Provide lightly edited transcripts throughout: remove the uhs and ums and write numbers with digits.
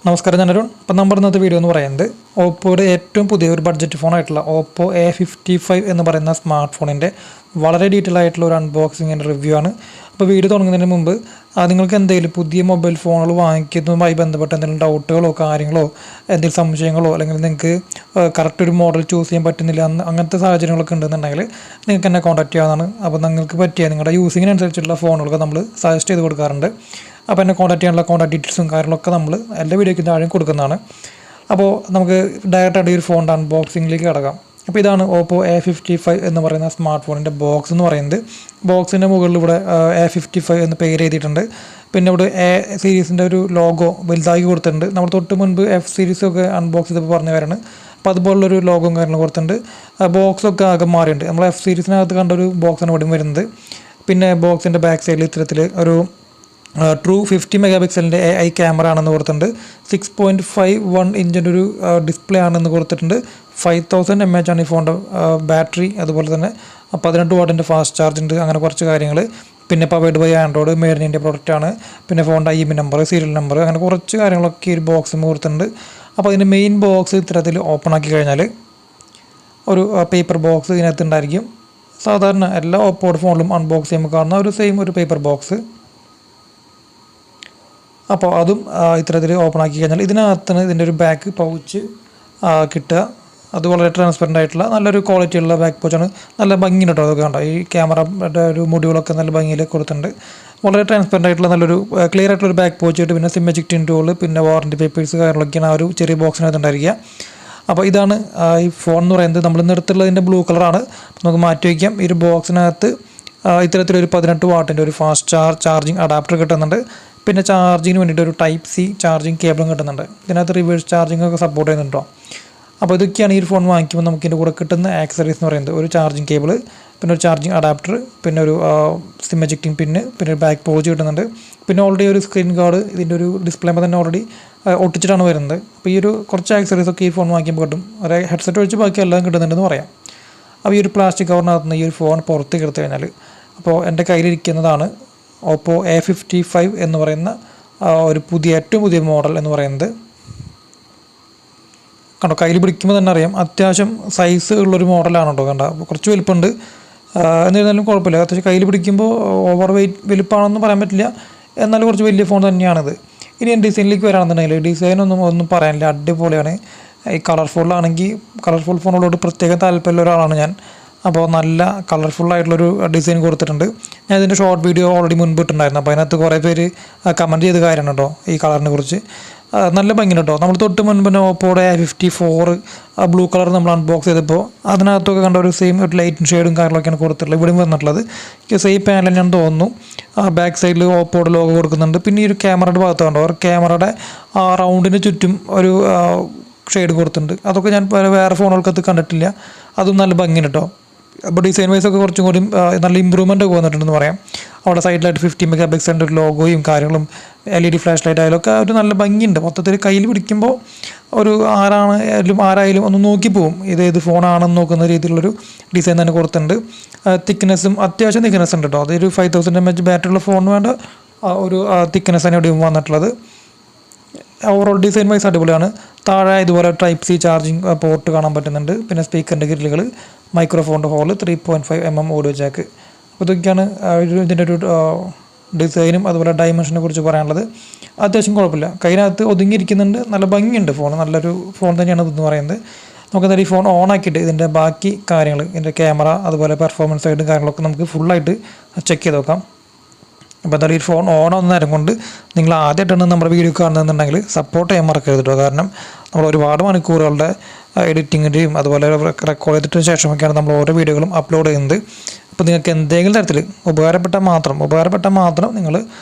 നമസ്കാരം, ഞാൻ അരുൺ. ഇപ്പം നമ്മൾ ഇന്നത്തെ വീഡിയോ എന്ന് പറയുന്നത് ഓപ്പോയുടെ ഏറ്റവും പുതിയ ഒരു ബഡ്ജറ്റ് ഫോണായിട്ടുള്ള ഓപ്പോ A55 എന്ന് പറയുന്ന സ്മാർട്ട് ഫോണിൻ്റെ വളരെ ഡീറ്റെയിൽ ആയിട്ടുള്ള ഒരു അൺബോക്സിങ്ങിൻ്റെ റിവ്യൂ ആണ്. അപ്പോൾ വീഡിയോ തുടങ്ങുന്നതിന് മുമ്പ് നിങ്ങൾക്ക് എന്തെങ്കിലും പുതിയ മൊബൈൽ ഫോണുകൾ വാങ്ങിക്കുന്നതുമായി ബന്ധപ്പെട്ട എന്തെങ്കിലും ഡൗട്ടുകളോ കാര്യങ്ങളോ എന്തെങ്കിലും സംശയങ്ങളോ അല്ലെങ്കിൽ നിങ്ങൾക്ക് കറക്റ്റ് ഒരു മോഡൽ ചൂസ് ചെയ്യാൻ പറ്റുന്നില്ല അങ്ങനത്തെ സാഹചര്യങ്ങളൊക്കെ ഉണ്ടെന്നുണ്ടെങ്കിൽ നിങ്ങൾക്ക് എന്നെ കോൺടാക്ട് ചെയ്യാവുന്നതാണ്. അപ്പോൾ നിങ്ങൾക്ക് പറ്റിയ നിങ്ങളുടെ യൂസിങ്ങിനനുസരിച്ചുള്ള ഫോണുകളൊക്കെ നമ്മൾ സജസ്റ്റ് ചെയ്ത് കൊടുക്കാറുണ്ട്. അപ്പോൾ എന്നെ കോൺടാക്ട് ചെയ്യാനുള്ള കോൺടാക്ട് ഡീറ്റെയിൽസും കാര്യങ്ങളൊക്കെ നമ്മൾ എല്ലാ വീഡിയോയ്ക്കും താഴെ കൊടുക്കുന്നതാണ്. അപ്പോൾ നമുക്ക് ഡയറക്റ്റായിട്ട് ഈ ഒരു ഫോണിൻ്റെ അൺബോക്സിങ്ങിലേക്ക് കിടക്കാം. അപ്പോൾ ഇതാണ് ഓപ്പോ A55 എന്ന് പറയുന്ന സ്മാർട്ട് ഫോണിൻ്റെ ബോക്സ് എന്ന് പറയുന്നത്. ബോക്സിൻ്റെ മുകളിൽ ഇവിടെ A55 എന്ന് പേര് എഴുതിയിട്ടുണ്ട്. പിന്നെ ഇവിടെ എ സീരീസിൻ്റെ ഒരു ലോഗോ വലുതാക്കി കൊടുത്തിട്ടുണ്ട്. നമ്മൾ തൊട്ട് മുൻപ് F സീരീസൊക്കെ അൺബോക്സ് ചെയ്തപ്പോൾ പറഞ്ഞ കാര്യമാണ്. അപ്പോൾ അതുപോലുള്ളൊരു ലോഗോയും കാര്യങ്ങളും കൊടുത്തിട്ടുണ്ട്. ബോക്സൊക്കെ ആകെ മാറിയിട്ടുണ്ട്. നമ്മൾ F സീരീസിനകത്ത് കണ്ട ഒരു ബോക്സാണ് ഇവിടെ വരുന്നത്. പിന്നെ ബോക്സിൻ്റെ ബാക്ക് സൈഡിൽ ഇത്തരത്തിൽ ഒരു ട്രൂ 50 മെഗാ പിക്സലിൻ്റെ AI ക്യാമറ ആണെന്ന് കൊടുത്തിട്ടുണ്ട്. 6.51 ഇഞ്ചിൻ്റെ ഒരു ഡിസ്പ്ലേ ആണെന്ന് കൊടുത്തിട്ടുണ്ട്. 5000 mAh ആണ് ഈ ഫോണിൻ്റെ ബാറ്ററി. അതുപോലെ തന്നെ 18 വാട്ടിൻ്റെ ഫാസ്റ്റ് ചാർജ് ഉണ്ട്. അങ്ങനെ കുറച്ച് കാര്യങ്ങൾ. പിന്നെ powered by Android, made in India പ്രൊഡക്റ്റാണ്. പിന്നെ ഫോണിൻ്റെ IMEI നമ്പർ, സീരിയൽ നമ്പർ, അങ്ങനെ കുറച്ച് കാര്യങ്ങളൊക്കെ ഈ ഒരു ബോക്സിൽ കൊടുത്തിട്ടുണ്ട്. അപ്പോൾ അതിൻ്റെ മെയിൻ ബോക്സ് ഇത്തരത്തിൽ ഓപ്പൺ ആക്കി കഴിഞ്ഞാൽ ഒരു പേപ്പർ ബോക്സ് ഇതിനകത്ത് ഉണ്ടായിരിക്കും. സാധാരണ എല്ലാ ഓപ്പോയുടെ ഫോണിലും അൺബോക്സ് ചെയ്യുമ്പോൾ കാണുന്ന ഒരു സെയിം ഒരു പേപ്പർ ബോക്സ്. അപ്പോൾ അതും ഇത്തരത്തിൽ ഓപ്പൺ ആക്കി കഴിഞ്ഞാൽ ഇതിനകത്താണ് ഇതിൻ്റെ ഒരു ബാക്ക് പൗച്ച് കിട്ടുക. അത് വളരെ ട്രാൻസ്പെറൻ്റ് ആയിട്ടുള്ള നല്ലൊരു ക്വാളിറ്റിയുള്ള ബാക്ക് പൗച്ചാണ്. നല്ല ഭംഗിയുണ്ട് കേട്ടോ. അതൊക്കെ കണ്ടോ, ഈ ക്യാമറയുടെ ഒരു മുടികളൊക്കെ നല്ല ഭംഗിയിൽ കൊടുത്തിട്ടുണ്ട്. വളരെ ട്രാൻസ്പെറൻ്റ് ആയിട്ടുള്ള നല്ലൊരു ക്ലിയർ ആയിട്ടുള്ളൊരു ബാക്ക് പൗച്ച് കിട്ടും. പിന്നെ സിം എജക്റ്റിംഗ് ടൂൾ, പിന്നെ വാറണ്ടി പേപ്പേഴ്സ് കാര്യങ്ങളൊക്കെയാണ് ആ ഒരു ചെറിയ ബോക്സിനകത്ത് ഉണ്ടായിരിക്കുക. അപ്പോൾ ഇതാണ് ഈ ഫോൺ എന്ന് പറയുന്നത്. നമ്മൾ നിർത്തുള്ളതിൻ്റെ ബ്ലൂ കളറാണ്. നമുക്ക് മാറ്റി വയ്ക്കാം. ഈ ഒരു ബോക്സിനകത്ത് ഇത്തരത്തിലൊരു 18 വാട്ടിൻ്റെ ഒരു ഫാസ്റ്റ് ചാർജിങ് അഡാപ്റ്റർ കിട്ടുന്നുണ്ട്. പിന്നെ ചാർജിങ്ങിന് വേണ്ടിയിട്ട് ഒരു ടൈപ്പ് C ചാർജിങ് കേബിളും കിട്ടുന്നുണ്ട്. ഇതിനകത്ത് റിവേഴ്സ് ചാർജിങ് ഒക്കെ സപ്പോർട്ട് ചെയ്യുന്നുണ്ടോ. അപ്പോൾ ഇതൊക്കെയാണ് ഈ ഒരു ഫോൺ വാങ്ങിക്കുമ്പോൾ നമുക്ക് ഇതിൻ്റെ കൂടെ കിട്ടുന്ന ആക്സറീസ് എന്ന് പറയുന്നത്. ഒരു ചാർജിങ് കേബിൾ, പിന്നെ ഒരു ചാർജിങ് അഡാപ്റ്റർ, പിന്നെ ഒരു സിം എജക്റ്റിംഗ് പിന്ന്, പിന്നെ ഒരു ബാക്ക് പൗച്ച് കിട്ടുന്നുണ്ട്. പിന്നെ ഓൾറെഡി ഒരു സ്ക്രീൻ ഗാർഡ് ഇതിൻ്റെ ഒരു ഡിസ്പ്ലേമ്പോൾ തന്നെ ഓൾറെഡി ഒട്ടിച്ചിട്ടാണ് വരുന്നത്. അപ്പോൾ ഈ ഒരു കുറച്ച് ആക്സറീസ് ഒക്കെ ഈ ഫോൺ വാങ്ങിക്കുമ്പോൾ കിട്ടും. ഒരു ഹെഡ്സെറ്റ് ഒഴിച്ച് ബാക്കി എല്ലാം കിട്ടുന്നുണ്ടെന്ന് പറയാം. അപ്പോൾ ഈ ഒരു പ്ലാസ്റ്റിക് കവറിനകത്ത് നിന്ന് ഈ ഒരു ഫോൺ പുറത്തേക്ക് എടുത്തു കഴിഞ്ഞാൽ അപ്പോൾ എൻ്റെ കയ്യിലിരിക്കുന്നതാണ് ഓപ്പോ A55 എന്ന് പറയുന്ന ഒരു ഏറ്റവും പുതിയ മോഡൽ എന്ന് പറയുന്നത്. കണ്ടോ, കയ്യിൽ പിടിക്കുമ്പോൾ തന്നെ അറിയാം അത്യാവശ്യം സൈസ് ഉള്ളൊരു മോഡലാണ് കേട്ടോ. കണ്ടോ, കുറച്ച് വലുപ്പമുണ്ട്. എന്നിരുന്നാലും കുഴപ്പമില്ല. അത്യാവശ്യം കയ്യിൽ പിടിക്കുമ്പോൾ ഓവർ വലുപ്പമാണെന്ന് പറയാൻ പറ്റില്ല. എന്നാലും കുറച്ച് വലിയ ഫോൺ തന്നെയാണിത്. ഇനി ഞാൻ ഡിസൈനിലേക്ക് വരാണെന്നുണ്ടെങ്കിൽ ഡിസൈനൊന്നും പറയാനില്ല, അടിപൊളിയാണ്. ഈ കളർഫുൾ ഫോണുകളോട് പ്രത്യേകം താല്പര്യമുള്ള ഒരാളാണ് ഞാൻ. അപ്പോൾ നല്ല കളർഫുള്ളായിട്ടുള്ളൊരു ഡിസൈൻ കൊടുത്തിട്ടുണ്ട്. ഞാൻ ഇതിൻ്റെ ഷോർട്ട് വീഡിയോ ഓൾറെഡി മുൻപ് ഇട്ടുണ്ടായിരുന്നു. അപ്പോൾ അതിനകത്ത് കുറേ പേര് കമൻറ്റ് ചെയ്ത കാര്യമാണ് കേട്ടോ ഈ കളറിനെ കുറിച്ച്. നല്ല ഭംഗി കേട്ടോ. നമ്മൾ തൊട്ട് മുൻപ് ഓപ്പോയുടെ A54 ബ്ലൂ കളർ നമ്മൾ അൺബോക്സ് ചെയ്തപ്പോൾ അതിനകത്തൊക്കെ കണ്ട ഒരു സെയിം ഒരു ലൈറ്റിൻ ഷെയ്ഡും കാര്യങ്ങളൊക്കെയാണ് കൊടുത്തിട്ടുള്ളത്. ഇവിടെയും വന്നിട്ടുള്ളത് സെയിം പാനൽ തന്നെയാണെന്ന് തോന്നുന്നു. ബാക്ക് സൈഡിൽ ഓപ്പോയുടെ ലോഗോ കൊടുക്കുന്നുണ്ട്. പിന്നെ ഈ ഒരു ക്യാമറയുടെ ഭാഗത്ത് കണ്ടോ, ഒരു ക്യാമറയുടെ റൗണ്ടിന് ചുറ്റും ഒരു ഷെയ്ഡ് കൊടുത്തിട്ടുണ്ട്. അതൊക്കെ ഞാൻ വേറെ ഫോണുകൾക്കകത്ത് കണ്ടിട്ടില്ല. അതും നല്ല ഭംഗി കേട്ടോ. അപ്പോൾ ഡിസൈൻ വൈസ് ഒക്കെ കുറച്ചും കൂടി നല്ല ഇമ്പ്രൂവ്മെൻ്റ് ഒക്കെ വന്നിട്ടുണ്ടെന്ന് പറയാം. അവിടെ സൈഡിലായിട്ട് 50 മെഗാ പിക്സലിൻ്റെ ഒരു ലോഗോയും കാര്യങ്ങളും LED ഫ്ലാഷ് ലൈറ്റ് ആയാലും ഒക്കെ ഒരു നല്ല ഭംഗിയുണ്ട്. മൊത്തത്തിൽ കയ്യിൽ പിടിക്കുമ്പോൾ ഒരു ആരായാലും ഒന്ന് നോക്കിപ്പോവും ഇത് ഫോണാണെന്ന് നോക്കുന്ന രീതിയിലുള്ളൊരു ഡിസൈൻ തന്നെ കൊടുത്തിട്ടുണ്ട്. തിക്നെസ്സും അത്യാവശ്യം തിക്നെസ് ഉണ്ട് കേട്ടോ. അതൊരു 5000 mAh ബാറ്ററിയുള്ള ഫോൺ വേണ്ട ഒരു തിക്നെസ് തന്നെ ഇവിടെ വന്നിട്ടുള്ളത്. ഓവറോൾ ഡിസൈൻ വൈസ് അടിപൊളിയാണ്. താഴെ ഇതുപോലെ ടൈപ്പ് C ചാർജിങ് പോർട്ട് കാണാൻ പറ്റുന്നുണ്ട്. പിന്നെ സ്പീക്കറിൻ്റെ ഗ്രില്ലുകൾ, മൈക്രോഫോണിൻ്റെ ഹോള്, 3.5mm ഓഡിയോ ജാക്ക്. അപ്പോൾ ഇതൊക്കെയാണ് ഇതിൻ്റെ ഒരു ഡിസൈനും അതുപോലെ ഡയമെൻഷനെ കുറിച്ച് പറയാനുള്ളത്. അത്യാവശ്യം കുഴപ്പമില്ല, കയ്യിനകത്ത് ഒതുങ്ങിയിരിക്കുന്നുണ്ട്. നല്ല ഭംഗിയുണ്ട് ഫോൺ. നല്ലൊരു ഫോൺ തന്നെയാണ് ഇതെന്ന് പറയുന്നത്. നമുക്കെന്തായാലും ഈ ഫോൺ ഓൺ ആക്കിയിട്ട് ഇതിൻ്റെ ബാക്കി കാര്യങ്ങൾ, ഇതിൻ്റെ ക്യാമറ അതുപോലെ പെർഫോമൻസ് ആയിട്ട് കാര്യങ്ങളൊക്കെ നമുക്ക് ഫുള്ളായിട്ട് ചെക്ക് ചെയ്ത് നോക്കാം. അപ്പോൾ എന്തായാലും ഈ ഫോൺ ഓൺ ആവുന്ന നേരം കൊണ്ട് നിങ്ങൾ ആദ്യമായിട്ടാണ് നമ്മുടെ വീഡിയോ കാണുന്നതെന്നുണ്ടെങ്കിൽ സപ്പോർട്ട് ചെയ്യാൻ മറക്കരുത് കേട്ടോ. കാരണം നമ്മൾ ഒരുപാട് മണിക്കൂറുകളുടെ എഡിറ്റിങ്ങിൻ്റെയും അതുപോലെ റെക്കോർഡ് ചെയ്തിട്ടതിന് ശേഷമൊക്കെയാണ് നമ്മൾ ഓരോ വീഡിയോകളും അപ്ലോഡ് ചെയ്യുന്നത്. അപ്പോൾ നിങ്ങൾക്ക് എന്തെങ്കിലും തരത്തിൽ ഉപകാരപ്പെട്ടാൽ മാത്രം നിങ്ങൾ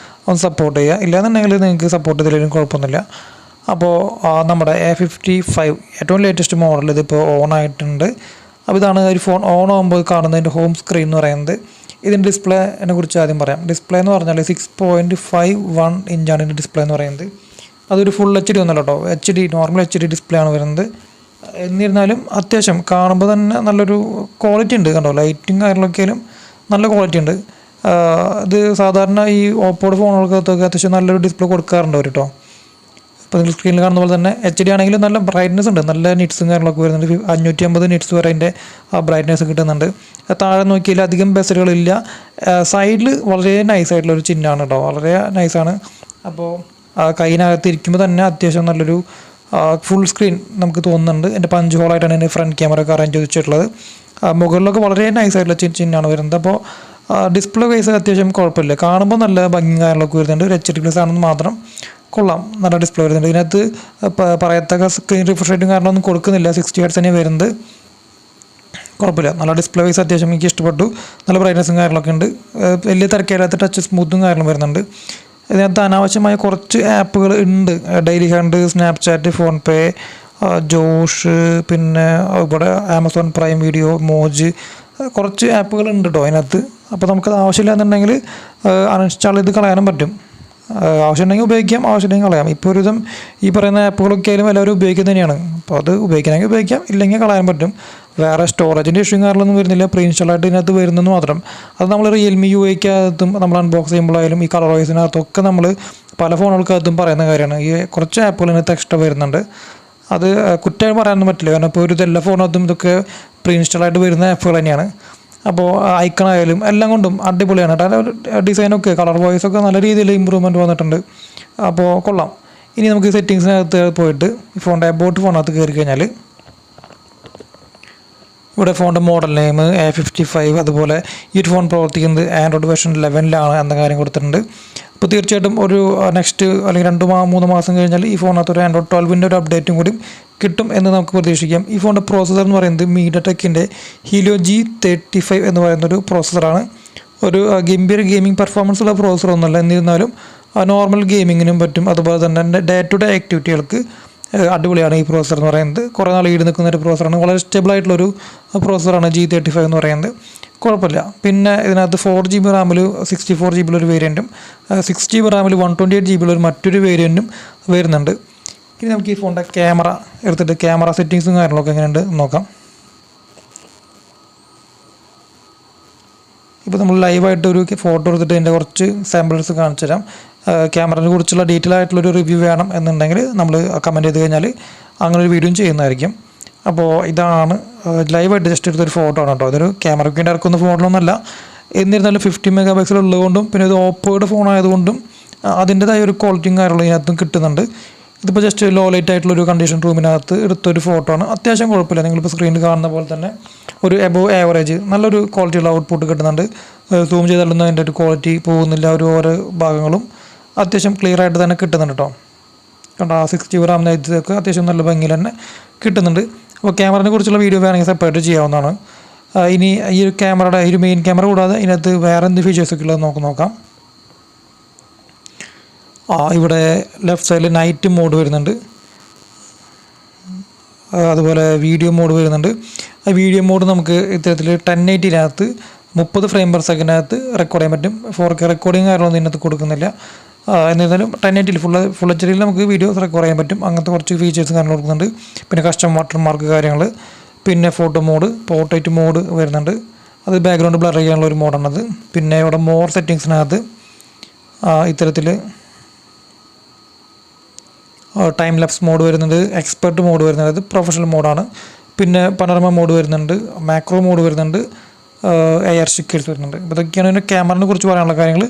ഒന്ന് സപ്പോർട്ട് ചെയ്യുക. ഇല്ലാന്നുണ്ടെങ്കിൽ നിങ്ങൾക്ക് സപ്പോർട്ട് ചെയ്തില്ലെങ്കിലും കുഴപ്പമൊന്നുമില്ല. അപ്പോൾ നമ്മുടെ A55 ഏറ്റവും ലേറ്റസ്റ്റ് മോഡൽ ഇതിപ്പോൾ ഓൺ ആയിട്ടുണ്ട്. അപ്പോൾ ഇതാണ് ഒരു ഫോൺ ഓൺ ആകുമ്പോൾ കാണുന്നതിൻ്റെ ഹോം സ്ക്രീൻ എന്ന് പറയുന്നത്. ഇതിൻ്റെ ഡിസ്പ്ലേനെ കുറിച്ച് ആദ്യം പറയാം. ഡിസ്പ്ലേ എന്ന് പറഞ്ഞാൽ 6.51 ഇഞ്ചാണ് ഇതിൻ്റെ ഡിസ്പ്ലേ എന്ന് പറയുന്നത്. അതൊരു ഫുൾ HD ഒന്നല്ല കേട്ടോ, നോർമൽ HD ഡിസ്പ്ലേ ആണ് വരുന്നത്. എന്നിരുന്നാലും അത്യാവശ്യം കാണുമ്പോൾ തന്നെ നല്ലൊരു ക്വാളിറ്റി ഉണ്ട് കണ്ടോ. ലൈറ്റും കാര്യങ്ങളൊക്കെയാലും നല്ല ക്വാളിറ്റി ഉണ്ട്. ഇത് സാധാരണ ഈ ഓപ്പോയുടെ ഫോണുകൾക്കകത്തൊക്കെ അത്യാവശ്യം നല്ലൊരു ഡിസ്പ്ലേ കൊടുക്കാറുണ്ട് അവർ കേട്ടോ. അപ്പോൾ നിങ്ങൾ സ്ക്രീനിൽ കാണുന്ന പോലെ തന്നെ HD ആണെങ്കിലും നല്ല ബ്രൈറ്റ്നസ് ഉണ്ട്, നല്ല നിറ്റ്സും കാര്യങ്ങളൊക്കെ വരുന്നുണ്ട്. 550 നിറ്റ്സ് വരെ അതിൻ്റെ ബ്രൈറ്റ്നസ് കിട്ടുന്നുണ്ട്. താഴെ നോക്കിയാൽ അധികം ബെസലുകളില്ല. സൈഡിൽ വളരെ നൈസായിട്ടുള്ളൊരു ചിഹ്നമാണ് കേട്ടോ, വളരെ നൈസാണ്. അപ്പോൾ കൈയിനകത്ത് ഇരിക്കുമ്പോൾ തന്നെ അത്യാവശ്യം നല്ലൊരു ഫുൾ സ്ക്രീൻ നമുക്ക് തോന്നുന്നുണ്ട്. എൻ്റെ പഞ്ച് ഹോളായിട്ടാണ് എൻ്റെ ഫ്രണ്ട് ക്യാമറ ഒക്കെ അറേഞ്ച് ചെയ്തിട്ടുള്ളത്. മുകളിലൊക്കെ വളരെ നൈസായിട്ടുള്ള ചിഹ്നമാണ് വരുന്നത്. അപ്പോൾ ഡിസ്പ്ലേ വൈസ് അത്യാവശ്യം കുഴപ്പമില്ല, കാണുമ്പോൾ നല്ല ഭംഗി കാര്യങ്ങളൊക്കെ വരുന്നുണ്ട്. ഒരു HD പ്ലസ് ആണെന്ന് മാത്രം, കൊള്ളാം, നല്ല ഡിസ്പ്ലേ വരുന്നുണ്ട്. ഇതിനകത്ത് പറയത്തക്ക സ്ക്രീൻ റിഫ്രഷ് റേറ്റും കാരണമൊന്നും കൊടുക്കുന്നില്ല, 60 ഹെർട്സ് തന്നെ വരുന്നത്, കുഴപ്പമില്ല. നല്ല ഡിസ്പ്ലേ വൈസ് അത്യാവശ്യം എനിക്ക് ഇഷ്ടപ്പെട്ടു. നല്ല ബ്രൈറ്റ്നസും കാര്യങ്ങളൊക്കെ ഉണ്ട്, വലിയ തിരക്കേടാത്ത ടച്ച് സ്മൂത്തും കാര്യങ്ങളും വരുന്നുണ്ട്. ഇതിനകത്ത് അനാവശ്യമായ കുറച്ച് ആപ്പുകൾ ഉണ്ട്, ഡെയിലി ഹണ്ട്, സ്നാപ്ചാറ്റ്, ഫോൺ പേ, ജോഷ്, പിന്നെ ഇവിടെ ആമസോൺ പ്രൈം വീഡിയോ, മോജ്, കുറച്ച് ആപ്പുകൾ ഉണ്ട് കേട്ടോ അതിനകത്ത്. അപ്പോൾ നമുക്കത് ആവശ്യമില്ല എന്നുണ്ടെങ്കിൽ അൺഇൻസ്റ്റാൾ ചെയ്ത് കളയാനും പറ്റും. ആവശ്യമുണ്ടെങ്കിൽ ഉപയോഗിക്കാം, ആവശ്യമില്ലെങ്കിൽ കളയാം. ഇപ്പോൾ ഒരുവിധം ഈ പറയുന്ന ആപ്പുകളൊക്കെ ആയാലും എല്ലാവരും ഉപയോഗിക്കുന്നത് തന്നെയാണ്. അപ്പോൾ അത് ഉപയോഗിക്കണമെങ്കിൽ ഉപയോഗിക്കാം, ഇല്ലെങ്കിൽ കളയാൻ പറ്റും. വേറെ സ്റ്റോറേജിൻ്റെ ഇഷ്യൂ കാര്യങ്ങളൊന്നും വരുന്നില്ല, പ്രീ ഇൻസ്റ്റാളായിട്ട് ഇതിനകത്ത് വരുന്നെന്ന് മാത്രം. അത് നമ്മൾ റിയൽമി UIക്കകത്തും നമ്മൾ അൺബോക്സ് ചെയ്യുമ്പോഴായാലും ഈ കളർ വോയിസിനകത്തൊക്കെ നമ്മൾ പല ഫോണുകൾക്കകത്തും പറയുന്ന കാര്യമാണ്. ഈ കുറച്ച് ആപ്പുകൾ ഇതിനകത്ത് എക്സ്ട്രാ വരുന്നുണ്ട്. അത് കുറ്റമായി പറയാനൊന്നും പറ്റില്ല, കാരണം ഇപ്പോൾ ഒരു എല്ലാ ഫോണിനകത്തും ഇതൊക്കെ പ്രീ ഇൻസ്റ്റാളായിട്ട് വരുന്ന ആപ്പുകൾ തന്നെയാണ്. അപ്പോൾ ഐക്കണായാലും എല്ലാം കൊണ്ടും അടിപൊളിയാണ് കേട്ടോ. ഡിസൈനൊക്കെ കളർ വോയിസൊക്കെ നല്ല രീതിയിൽ ഇമ്പ്രൂവ്മെൻറ്റ് വന്നിട്ടുണ്ട്. അപ്പോൾ കൊള്ളാം. ഇനി നമുക്ക് സെറ്റിങ്സിനകത്ത് പോയിട്ട് ഈ ഫോണിൻ്റെ അബൌട്ട് ഫോണിനകത്ത് കയറി കഴിഞ്ഞാൽ ഇവിടെ ഫോണിൻ്റെ മോഡൽ നെയിം A55, അതുപോലെ ഈ ഒരു ഫോൺ പ്രവർത്തിക്കുന്നത് ആൻഡ്രോയിഡ് വേർഷൻ 11 എന്ന കാര്യം കൊടുത്തിട്ടുണ്ട്. അപ്പോൾ തീർച്ചയായിട്ടും ഒരു നെക്സ്റ്റ് അല്ലെങ്കിൽ 2-3 മാസം കഴിഞ്ഞാൽ ഈ ഫോണിനകത്ത് ഒരു ആൻഡ്രോയിഡ് 12 ഒരു അപ്ഡേറ്റും കൂടി കിട്ടും എന്ന് നമുക്ക് പ്രതീക്ഷിക്കാം. ഈ ഫോണിൻ്റെ പ്രോസസ്സർ എന്ന് പറയുന്നത് മീഡിയടെക്കിൻ്റെ ഹീലിയോ G35 എന്ന് പറയുന്നൊരു പ്രോസസ്സറാണ്. ഒരു ഗംഭീര പെർഫോമൻസ് ഉള്ള പ്രോസസ്സർ ഒന്നുമല്ല, എന്നിരുന്നാലും നോർമൽ ഗെയിമിങ്ങിനും പറ്റും. അതുപോലെ തന്നെ ഡേ ടു ഡേ ആക്ടിവിറ്റികൾക്ക് അടിപൊളിയാണ് ഈ പ്രോസസ്സർ എന്ന് പറയുന്നത്. കുറേ നാൾ ഈട് നിൽക്കുന്ന ഒരു പ്രോസസ്സറാണ്, വളരെ സ്റ്റേബിളായിട്ടുള്ളൊരു പ്രോസസ്സറാണ് G35 എന്ന് പറയുന്നത്, കുഴപ്പമില്ല. പിന്നെ ഇതിനകത്ത് 4GB റാമിൽ 64GB ഒരു വേരിയൻറ്റും 6GB റാമിൽ 128GB ഒരു മറ്റൊരു വേരിയൻറ്റും വരുന്നുണ്ട്. ഇനി നമുക്ക് ഈ ഫോണിൻ്റെ ക്യാമറ എടുത്തിട്ട് ക്യാമറ സെറ്റിങ്സും കാര്യങ്ങളൊക്കെ എങ്ങനെയുണ്ട് നോക്കാം. ഇപ്പോൾ നമ്മൾ ലൈവായിട്ട് ഒരു ഫോട്ടോ എടുത്തിട്ട് അതിൻ്റെ കുറച്ച് സാമ്പിൾസ് കാണിച്ചു തരാം. ക്യാമറയെ കുറിച്ചുള്ള ഡീറ്റെയിൽ ആയിട്ടുള്ളൊരു റിവ്യൂ വേണം എന്നുണ്ടെങ്കിൽ നമ്മൾ കമൻറ്റ് ചെയ്ത് കഴിഞ്ഞാൽ അങ്ങനെ ഒരു വീഡിയോ ചെയ്യുന്നതായിരിക്കും. അപ്പോൾ ഇതാണ് ലൈവായിട്ട് ജസ്റ്റ് എടുത്തൊരു ഫോട്ടോ ആണ് കേട്ടോ. ഇതൊരു ക്യാമറയ്ക്ക് വേണ്ടി ഇറക്കുന്ന ഫോട്ടോയൊന്നുമല്ല, എന്നിരുന്നാലും 50 മെഗാപിക്സൽ ഉള്ളതുകൊണ്ടും പിന്നെ ഇത് ഓപ്പോയുടെ ഫോൺ ആയതുകൊണ്ടും അതിൻ്റെതായ ഒരു ക്വാളിറ്റിയും കാര്യങ്ങളും ഇതിനകത്തും കിട്ടുന്നുണ്ട്. ഇതിപ്പോൾ ജസ്റ്റ് ലോ ലൈറ്റ് ആയിട്ടുള്ളൊരു കണ്ടീഷൻ റൂമിനകത്ത് എടുത്തൊരു ഫോട്ടോ ആണ്, അത്യാവശ്യം കുഴപ്പമില്ല. നിങ്ങളിപ്പോൾ സ്ക്രീനിൽ കാണുന്ന പോലെ തന്നെ ഒരു എബോവ് ആവറേജ് നല്ലൊരു ക്വാളിറ്റിയുള്ള ഔട്ട്പുട്ട് കിട്ടുന്നുണ്ട്. സൂം ചെയ്താലൊന്നും അതിൻ്റെ ഒരു ക്വാളിറ്റി പോകുന്നില്ല, ഓരോ ഭാഗങ്ങളും അത്യാവശ്യം ക്ലിയർ ആയിട്ട് തന്നെ കിട്ടുന്നുണ്ട് കേട്ടോ. കണ്ടോ, 60GB റാം ഇതൊക്കെ അത്യാവശ്യം നല്ല ഭംഗിയിൽ തന്നെ കിട്ടുന്നുണ്ട്. അപ്പോൾ ക്യാമറയെ കുറിച്ചുള്ള വീഡിയോ വേണമെങ്കിൽ സെപ്പറേറ്റ് ചെയ്യാവുന്നതാണ്. ഇനി ഈ ഒരു ക്യാമറയുടെ ഈ ഒരു മെയിൻ ക്യാമറ കൂടാതെ ഇതിനകത്ത് വേറെ എന്ത് ഫീച്ചേഴ്സൊക്കെ ഉള്ളത് നോക്കാം. ഇവിടെ ലെഫ്റ്റ് സൈഡിൽ നൈറ്റ് മോഡ് വരുന്നുണ്ട്, അതുപോലെ വീഡിയോ മോഡ് വരുന്നുണ്ട്. ആ വീഡിയോ മോഡ് നമുക്ക് ഇത്തരത്തിൽ 1080-നകത്ത് 30 ഫ്രെയിം പെർ സെക്കൻഡിനകത്ത് റെക്കോർഡ് ചെയ്യാൻ പറ്റും. 4K റെക്കോർഡിങ് കാര്യങ്ങളൊന്നും ഇതിനകത്ത് കൊടുക്കുന്നില്ല. എന്നിരുന്നാലും 1080 ഫുൾ HDയിൽ നമുക്ക് വീഡിയോസ് റെക്കോർഡ് ചെയ്യാൻ പറ്റും. അങ്ങനത്തെ കുറച്ച് ഫീച്ചേഴ്സ് കാര്യങ്ങൾ കൊടുക്കുന്നുണ്ട്. പിന്നെ കസ്റ്റം വാട്ടർമാർക്ക് കാര്യങ്ങൾ, പിന്നെ ഫോട്ടോ മോഡ്, പോർട്രേറ്റ് മോഡ് വരുന്നുണ്ട്. അത് ബാക്ക്ഗ്രൗണ്ട് ബ്ലർ ചെയ്യാനുള്ള ഒരു മോഡാണത്. പിന്നെ ഇവിടെ മോർ സെറ്റിങ്സിനകത്ത് ഇത്തരത്തിൽ ടൈം ലാപ്സ് മോഡ് വരുന്നുണ്ട്, എക്സ്പെർട്ട് മോഡ് വരുന്നുണ്ട്, അത് പ്രൊഫഷണൽ മോഡാണ്. പിന്നെ പനോരമ മോഡ് വരുന്നുണ്ട്, മാക്രോ മോഡ് വരുന്നുണ്ട്, എയർ സ്റ്റിക്കേഴ്സ് വരുന്നുണ്ട്. അപ്പോൾ ഇതൊക്കെയാണ് ഇതിൻ്റെ ക്യാമറയെ കുറിച്ച് പറയാനുള്ള കാര്യങ്ങൾ.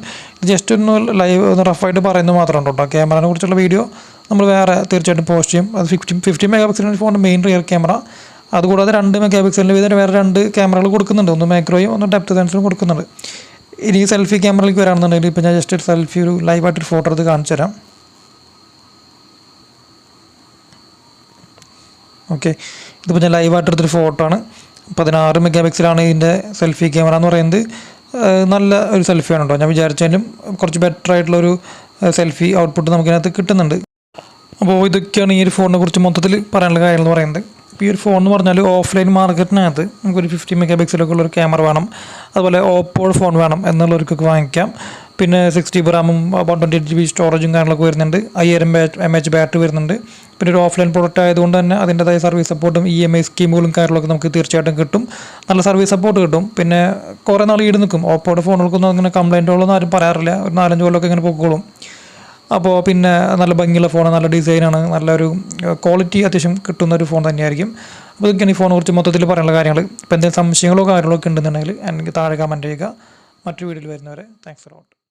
ജസ്റ്റ് ഒന്ന് റഫായിട്ട് പറയുന്നത് മാത്രമാണ് കേട്ടോ. ക്യാമറയെ കുറിച്ചുള്ള വീഡിയോ നമ്മൾ വേറെ തീർച്ചയായിട്ടും പോസ്റ്റ് ചെയ്യും. അത് 50 മെഗാപിക്സലിൻ്റെ ഫോണിൻ്റെ മെയിൻ റിയർ ക്യാമറ, അതുകൂടാതെ 2 മെഗാപിക്സലിൻ്റെ വീതം വേറെ 2 ക്യാമറകൾ കൊടുക്കുന്നുണ്ട്. ഒന്ന് മാക്രോയും ഒന്ന് ഡെപ്ത് സെൻസറും കൊടുക്കുന്നുണ്ട്. ഇനി സെൽഫി ക്യാമറയിലേക്ക് വരാണെന്നുണ്ടെങ്കിൽ ഇപ്പോൾ ഞാൻ ജസ്റ്റ് ഒരു സെൽഫി ഒരു ലൈവായിട്ടൊരു ഫോട്ടോ എടുത്ത് കാണിച്ചു തരാം. ഓക്കെ, ഇതിപ്പോൾ ഞാൻ ലൈവായിട്ട് എടുത്തൊരു ഫോട്ടോ ആണ്. 16 മെഗാപിക്സലാണ് ഇതിൻ്റെ സെൽഫി ക്യാമറ എന്ന് പറയുന്നത്. നല്ല ഒരു സെൽഫിയാണ് കേട്ടോ. ഞാൻ വിചാരിച്ചാലും കുറച്ച് ബെറ്റർ ആയിട്ടുള്ളൊരു സെൽഫി ഔട്ട്പുട്ട് നമുക്കിതിനകത്ത് കിട്ടുന്നുണ്ട്. അപ്പോൾ ഇതൊക്കെയാണ് ഈ ഒരു ഫോണിനെ കുറിച്ച് മൊത്തത്തിൽ പറയാനുള്ള കാര്യങ്ങൾ എന്ന് പറയുന്നത്. ഇപ്പോൾ ഈ ഒരു ഫോൺ എന്ന് പറഞ്ഞാൽ ഓഫ്ലൈൻ മാർക്കറ്റിനകത്ത് നമുക്കൊരു 50 മെഗാപിക്സലൊക്കെ ഉള്ളൊരു ക്യാമറ വേണം, അതുപോലെ ഓപ്പോ ഫോൺ വേണം എന്നുള്ളവർക്കൊക്കെ വാങ്ങിക്കാം. പിന്നെ 60GB റാമും 128GB സ്റ്റോറേജും കാര്യങ്ങളൊക്കെ വരുന്നുണ്ട്. 5000 mAh ബാറ്ററി വരുന്നുണ്ട്. പിന്നെ ഒരു ഓഫ്ലൈൻ പ്രോഡക്റ്റ് ആയതുകൊണ്ട് തന്നെ അതിൻ്റെതായ സർവീസ് സപ്പോർട്ടും EMI സ്കീമുകളും കാര്യങ്ങളൊക്കെ നമുക്ക് തീർച്ചയായിട്ടും കിട്ടും. നല്ല സർവീസ് സപ്പോർട്ട് കിട്ടും. പിന്നെ കുറേ നാൾ ഈട് നിൽക്കും. ഓപ്പോയുടെ ഫോണുകൾക്കൊന്നും അങ്ങനെ കംപ്ലൈൻറ്റുകളൊന്നും ആരും പറയാറില്ല. ഒരു 4-5 കൊല്ലമൊക്കെ ഇങ്ങനെ പൊക്കോളും. അപ്പോൾ പിന്നെ നല്ല ഭംഗിയുള്ള ഫോൺ, നല്ല ഡിസൈനാണ്, നല്ലൊരു ക്വാളിറ്റി അത്യാവശ്യം കിട്ടുന്ന ഒരു ഫോൺ തന്നെയായിരിക്കും. അപ്പോൾ ഇതൊക്കെയാണ് ഈ ഫോണിനെ കുറിച്ച് മൊത്തത്തിൽ പറയാനുള്ള കാര്യങ്ങൾ. ഇപ്പോൾ എന്തെങ്കിലും സംശയങ്ങളോ കാര്യങ്ങളോ ഒക്കെ ഉണ്ടെന്നുണ്ടെങ്കിൽ എനിക്ക് താഴെ കമൻറ്റ് ചെയ്യുക. മറ്റൊരു വീഡിയോയിൽ വരുന്നവരെ താങ്ക്സ് ഫോർ വാച്ചിങ്.